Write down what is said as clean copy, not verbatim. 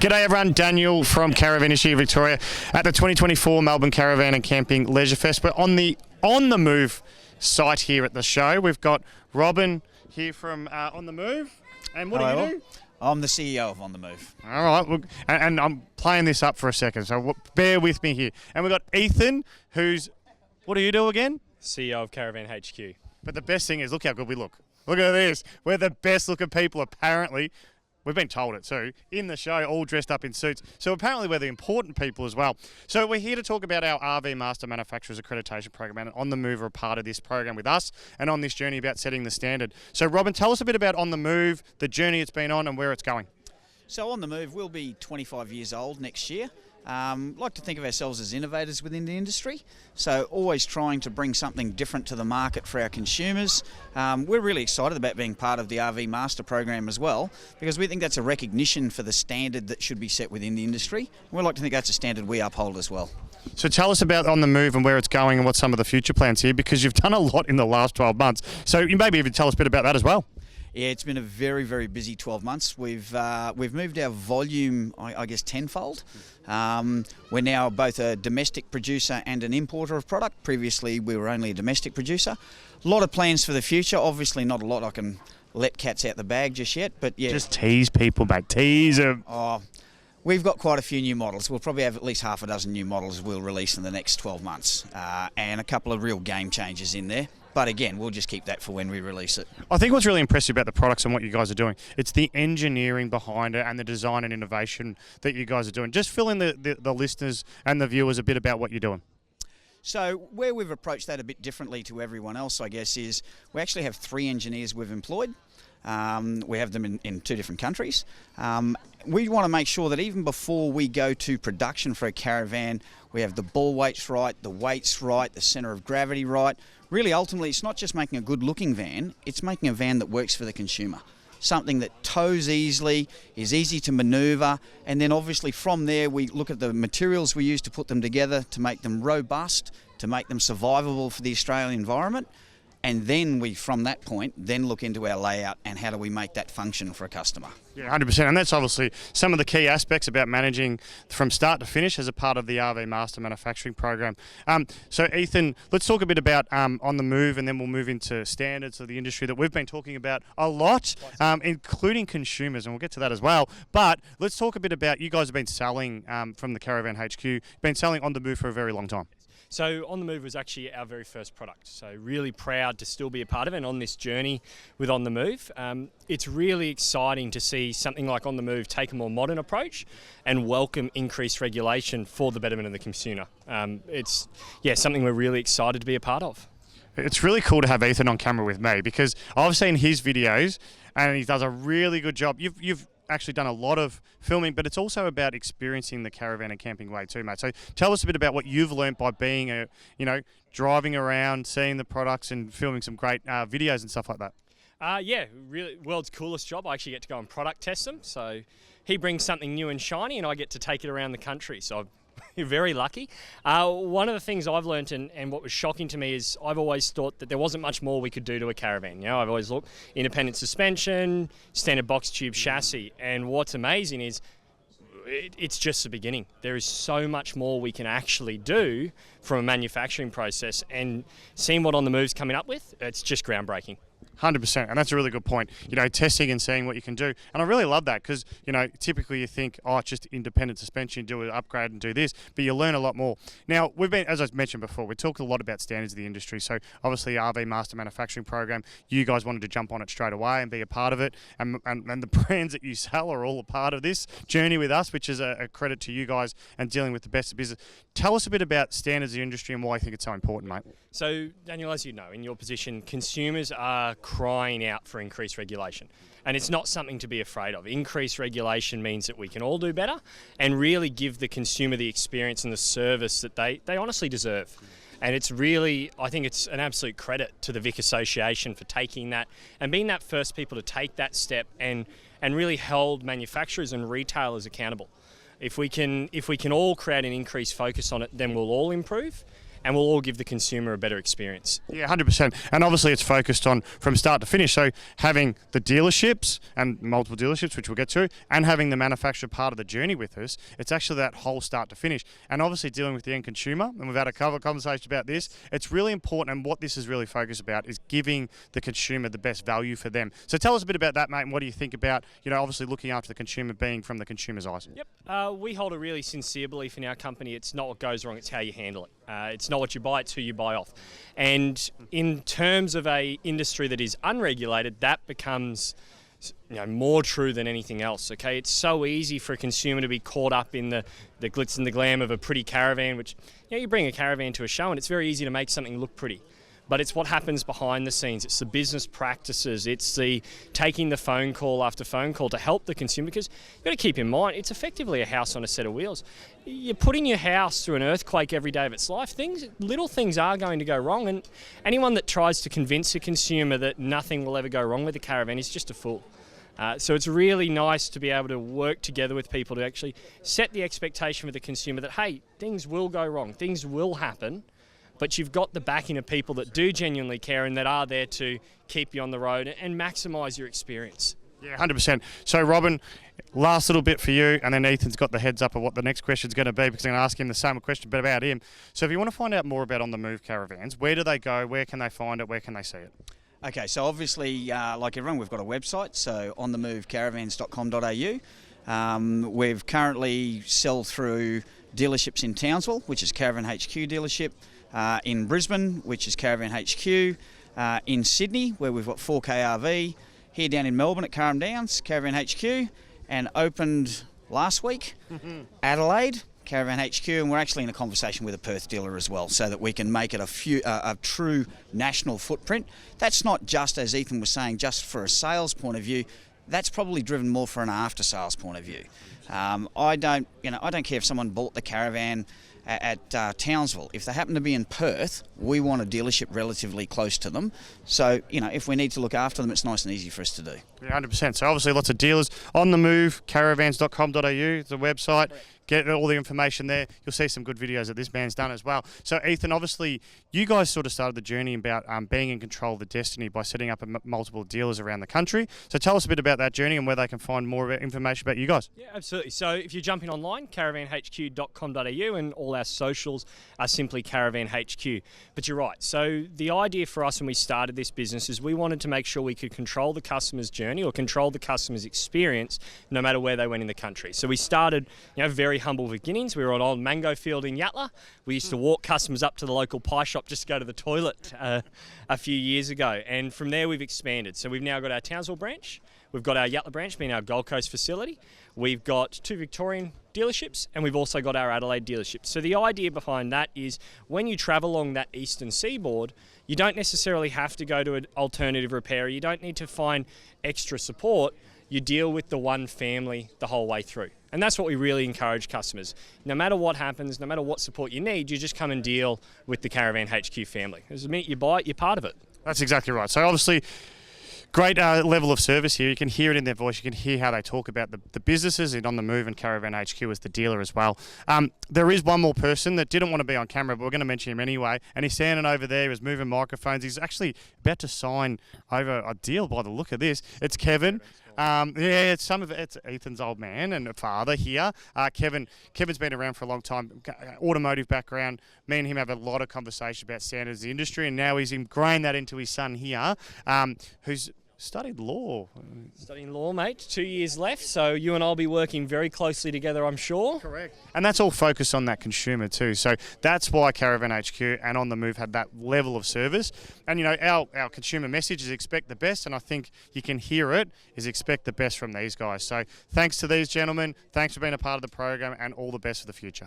G'day everyone, Daniel from Caravan Industry Victoria at the 2024 Melbourne Caravan and Camping Leisure Fest. We're on the Move site here at the show. We've got Robin here from On the Move. And what do you do? I'm the CEO of On the Move. All right, look, and I'm playing this up for a second, so bear with me here. And we've got Ethan, who's, what do you do again? CEO of Caravan HQ. But the best thing is, look how good we look. Look at this. We're the best looking people, apparently. We've been told it too, in the show, all dressed up in suits. So apparently we're the important people as well. So we're here to talk about our RV Master Manufacturers Accreditation Program, and On the Move are a part of this program with us and on this journey about setting the standard. So Robin, tell us a bit about On the Move, the journey it's been on and where it's going. So On the Move, we'll be 25 years old next year. Like to think of ourselves as innovators within the industry, so always trying to bring something different to the market for our consumers. We're really excited about being part of the RV Master program as well, because we think that's a recognition for the standard that should be set within the industry. We like to think that's a standard we uphold as well. So tell us about On the Move and where it's going and what some of the future plans here, because you've done a lot in the last 12 months. So you maybe even tell us a bit about that as well. Yeah, it's been a very, very busy 12 months. We've moved our volume, I guess, tenfold. We're now both a domestic producer and an importer of product. Previously, we were only a domestic producer. A lot of plans for the future. Obviously, not a lot I can let cats out the bag just yet, but yeah. Just tease people, mate. Tease them. Oh, we've got quite a few new models. We'll probably have at least half a dozen new models we'll release in the next 12 months, and a couple of real game changers in there. But again, we'll just keep that for when we release it. I think what's really impressive about the products and what you guys are doing, it's the engineering behind it and the design and innovation that you guys are doing. Just fill in the listeners and the viewers a bit about what you're doing. So where we've approached that a bit differently to everyone else, I guess, is we actually have 3 engineers we've employed. We have them in 2 different countries. We want to make sure that even before we go to production for a caravan, we have the ball weights right, the weights right, the centre of gravity right. Really, ultimately, it's not just making a good-looking van, it's making a van that works for the consumer. Something that tows easily, is easy to manoeuvre, and then obviously from there we look at the materials we use to put them together to make them robust, to make them survivable for the Australian environment. And then we, from that point, then look into our layout and how do we make that function for a customer. Yeah, 100%. And that's obviously some of the key aspects about managing from start to finish as a part of the RV Master Manufacturing Program. So Ethan, let's talk a bit about On the Move, and then we'll move into standards of the industry that we've been talking about a lot, including consumers, and we'll get to that as well. But let's talk a bit about, you guys have been selling from the Caravan HQ, been selling On the Move for a very long time. So On the Move was actually our very first product. So really proud to still be a part of it and on this journey with On the Move. It's really exciting to see something like On the Move take a more modern approach and welcome increased regulation for the betterment of the consumer. It's something we're really excited to be a part of. It's really cool to have Ethan on camera with me, because I've seen his videos and he does a really good job. You've actually done a lot of filming, but it's also about experiencing the caravan and camping way too, mate. So tell us a bit about what you've learnt by being driving around, seeing the products and filming some great videos and stuff like that. Really, world's coolest job. I actually get to go and product test them. So he brings something new and shiny and I get to take it around the country. So you're very lucky. One of the things I've learnt and what was shocking to me is I've always thought that there wasn't much more we could do to a caravan. You know, I've always looked independent suspension, standard box tube chassis, and what's amazing is it's just the beginning. There is so much more we can actually do from a manufacturing process, and seeing what On the Move's coming up with, it's just groundbreaking. 100%, and that's a really good point. Testing and seeing what you can do, and I really love that, because typically you think, oh, it's just independent suspension, do an upgrade and do this, but you learn a lot more. Now we've been, as I mentioned before, we talked a lot about standards of the industry. So obviously RV Master Manufacturing Program, you guys wanted to jump on it straight away and be a part of it, and the brands that you sell are all a part of this journey with us, which is a credit to you guys and dealing with the best of business. Tell us a bit about standards of the industry and why you think it's so important, mate. So Daniel, as you know, in your position, consumers are crying out for increased regulation. And it's not something to be afraid of. Increased regulation means that we can all do better and really give the consumer the experience and the service that they honestly deserve. And it's really, I think it's an absolute credit to the Vic Association for taking that and being that first people to take that step and really hold manufacturers and retailers accountable. If we can all create an increased focus on it, then we'll all improve. and we'll all give the consumer a better experience. Yeah, 100%. And obviously it's focused on from start to finish. So having the dealerships and multiple dealerships, which we'll get to, and having the manufacturer part of the journey with us, it's actually that whole start to finish. And obviously dealing with the end consumer, and we've had a couple of conversations about this, it's really important, and what this is really focused about is giving the consumer the best value for them. So tell us a bit about that, mate, and what do you think about, obviously looking after the consumer being from the consumer's eyes? Yep. We hold a really sincere belief in our company. It's not what goes wrong, it's how you handle it. It's not what you buy, it's who you buy off. And in terms of a industry that is unregulated, that becomes more true than anything else. Okay, it's so easy for a consumer to be caught up in the glitz and the glam of a pretty caravan, which you bring a caravan to a show and it's very easy to make something look pretty. But it's what happens behind the scenes. It's the business practices. It's the taking the phone call after phone call to help the consumer, because you've got to keep in mind, it's effectively a house on a set of wheels. You're putting your house through an earthquake every day of its life. Little things are going to go wrong, and anyone that tries to convince a consumer that nothing will ever go wrong with a caravan is just a fool. So it's really nice to be able to work together with people to actually set the expectation with the consumer that, hey, things will go wrong, things will happen, but you've got the backing of people that do genuinely care and that are there to keep you on the road and maximise your experience. Yeah, 100%. So, Robin, last little bit for you, and then Ethan's got the heads up of what the next question's going to be, because I'm going to ask him the same question, but about him. So if you want to find out more about On The Move caravans, where do they go? Where can they find it? Where can they see it? Okay, so obviously, like everyone, we've got a website, so onthemovecaravans.com.au. We've currently sell through dealerships in Townsville, which is Caravan HQ dealership, in Brisbane, which is Caravan HQ, in Sydney, where we've got 4KRV, here down in Melbourne at Carrum Downs, Caravan HQ, and opened last week, Adelaide, Caravan HQ, and we're actually in a conversation with a Perth dealer as well, so that we can make it a true national footprint. That's not just, as Ethan was saying, just for a sales point of view. That's probably driven more for an after-sales point of view. I don't care if someone bought the caravan at Townsville. If they happen to be in Perth, we want a dealership relatively close to them. So, if we need to look after them, it's nice and easy for us to do. Yeah, 100%. So obviously lots of dealers. On the Move, caravans.com.au, the website. Get all the information there. You'll see some good videos that this man's done as well. So, Ethan, obviously, you guys sort of started the journey about being in control of the destiny by setting up multiple dealers around the country. So, tell us a bit about that journey and where they can find more information about you guys. Yeah, absolutely. So, if you jump in online, caravanhq.com.au, and all our socials are simply Caravan HQ. But you're right. So, the idea for us when we started this business is we wanted to make sure we could control the customer's journey or control the customer's experience no matter where they went in the country. So, we started, very humble beginnings. We were on Old Mango Field in Yatala. We used to walk customers up to the local pie shop just to go to the toilet a few years ago. And from there we've expanded. So we've now got our Townsville branch. We've got our Yatala branch being our Gold Coast facility. We've got 2 Victorian dealerships, and we've also got our Adelaide dealership. So the idea behind that is when you travel along that eastern seaboard, you don't necessarily have to go to an alternative repairer. You don't need to find extra support. You deal with the one family the whole way through. And that's what we really encourage customers. No matter what happens, no matter what support you need, you just come and deal with the Caravan HQ family. Because the minute you buy it, you're part of it. That's exactly right. So obviously, great level of service here. You can hear it in their voice. You can hear how they talk about the businesses and On The Move and Caravan HQ as the dealer as well. There is one more person that didn't want to be on camera, but we're going to mention him anyway. And he's standing over there. He's moving microphones. He's actually about to sign over a deal by the look of this. It's Kevin. It's Ethan's old man and father here. Kevin's been around for a long time, automotive background. Me and him have a lot of conversation about standards of the industry, and now he's ingrained that into his son here, who's studied law. Studying law, mate. 2 years left, so you and I'll be working very closely together, I'm sure. Correct. And that's all focused on that consumer too. So that's why Caravan HQ and On The Move had that level of service. And our consumer message is expect the best, and I think you can hear it, is expect the best from these guys. So thanks to these gentlemen, thanks for being a part of the program, and all the best for the future.